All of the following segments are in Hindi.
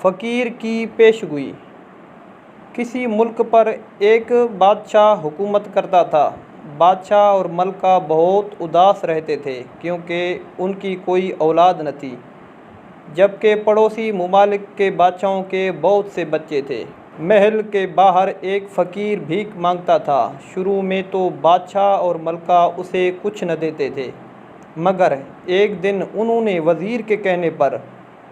फ़कीर की पेशगोई। किसी मुल्क पर एक बादशाह हुकूमत करता था। बादशाह और मलका बहुत उदास रहते थे क्योंकि उनकी कोई औलाद न थी, जबकि पड़ोसी ममालिक के बादशाहों के बहुत से बच्चे थे। महल के बाहर एक फ़कीर भीख मांगता था। शुरू में तो बादशाह और मलका उसे कुछ न देते थे, मगर एक दिन उन्होंने वज़ीर के कहने पर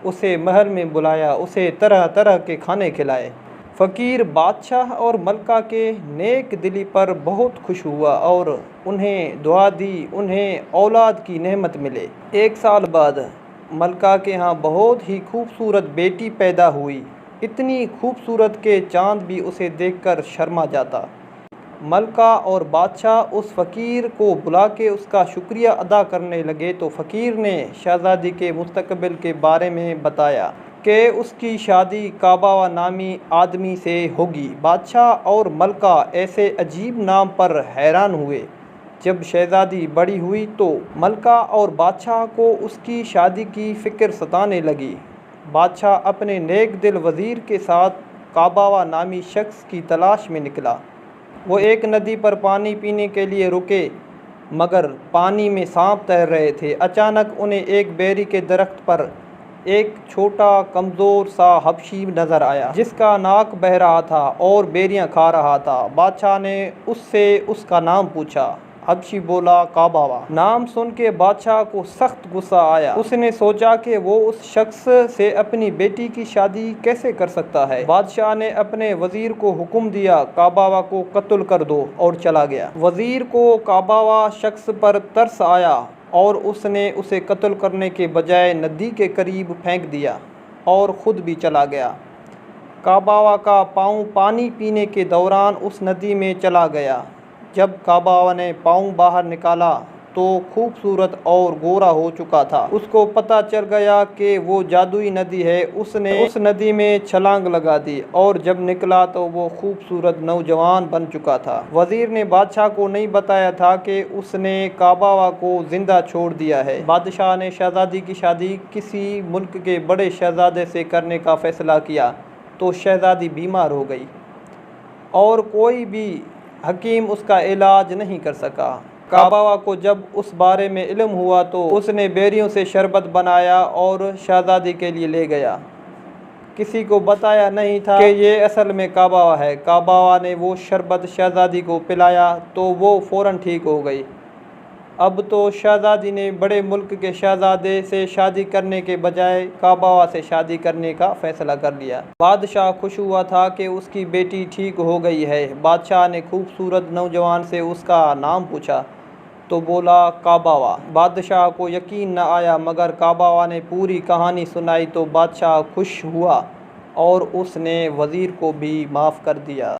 उसे महल में बुलाया, उसे तरह तरह के खाने खिलाए। फ़कीर बादशाह और मलका के नेक दिली पर बहुत खुश हुआ और उन्हें दुआ दी, उन्हें औलाद की नेमत मिले। एक साल बाद मलका के यहाँ बहुत ही खूबसूरत बेटी पैदा हुई, इतनी खूबसूरत के चाँद भी उसे देखकर शर्मा जाता। मलका और बादशाह उस फ़कीर को बुला के उसका शुक्रिया अदा करने लगे तो फ़कीर ने शहज़ादी के मुस्तकबिल के बारे में बताया कि उसकी शादी काबावा नामी आदमी से होगी। बादशाह और मलका ऐसे अजीब नाम पर हैरान हुए। जब शहज़ादी बड़ी हुई तो मलका और बादशाह को उसकी शादी की फ़िक्र सताने लगी। बादशाह अपने नेक दिल वज़ीर के साथ काबावा नामी शख्स की तलाश में निकला। वो एक नदी पर पानी पीने के लिए रुके, मगर पानी में सांप तैर रहे थे। अचानक उन्हें एक बेरी के दरख्त पर एक छोटा कमज़ोर सा हबशी नज़र आया, जिसका नाक बह रहा था और बेरियां खा रहा था। बादशाह ने उससे उसका नाम पूछा। हबशी बोला, काबावा। नाम सुन के बादशाह को सख्त गुस्सा आया। उसने सोचा कि वो उस शख्स से अपनी बेटी की शादी कैसे कर सकता है। बादशाह ने अपने वज़ीर को हुक्म दिया, काबावा को कत्ल कर दो, और चला गया। वज़ीर को काबावा शख्स पर तरस आया और उसने उसे कत्ल करने के बजाय नदी के करीब फेंक दिया और ख़ुद भी चला गया। काबावा का पाँव पानी पीने के दौरान उस नदी में चला गया। जब काबावा ने पाँव बाहर निकाला तो खूबसूरत और गोरा हो चुका था। उसको पता चल गया कि वो जादुई नदी है। उसने उस नदी में छलांग लगा दी और जब निकला तो वो खूबसूरत नौजवान बन चुका था। वज़ीर ने बादशाह को नहीं बताया था कि उसने काबावा को जिंदा छोड़ दिया है। बादशाह ने शहज़ादी की शादी किसी मुल्क के बड़े शहज़ादे से करने का फ़ैसला किया तो शहज़ादी बीमार हो गई और कोई भी हकीम उसका इलाज नहीं कर सका। काबावा को जब उस बारे में इल्म हुआ तो उसने बेरियों से शरबत बनाया और शहज़ादी के लिए ले गया। किसी को बताया नहीं था कि ये असल में काबावा है। काबावा ने वो शरबत शहज़ादी को पिलाया तो वो फ़ौरन ठीक हो गई। अब तो शहज़ादी ने बड़े मुल्क के शहज़ादे से शादी करने के बजाय काबावा से शादी करने का फ़ैसला कर लिया। बादशाह खुश हुआ था कि उसकी बेटी ठीक हो गई है। बादशाह ने खूबसूरत नौजवान से उसका नाम पूछा तो बोला, काबावा। बादशाह को यकीन न आया, मगर काबावा ने पूरी कहानी सुनाई तो बादशाह खुश हुआ और उसने वज़ीर को भी माफ़ कर दिया।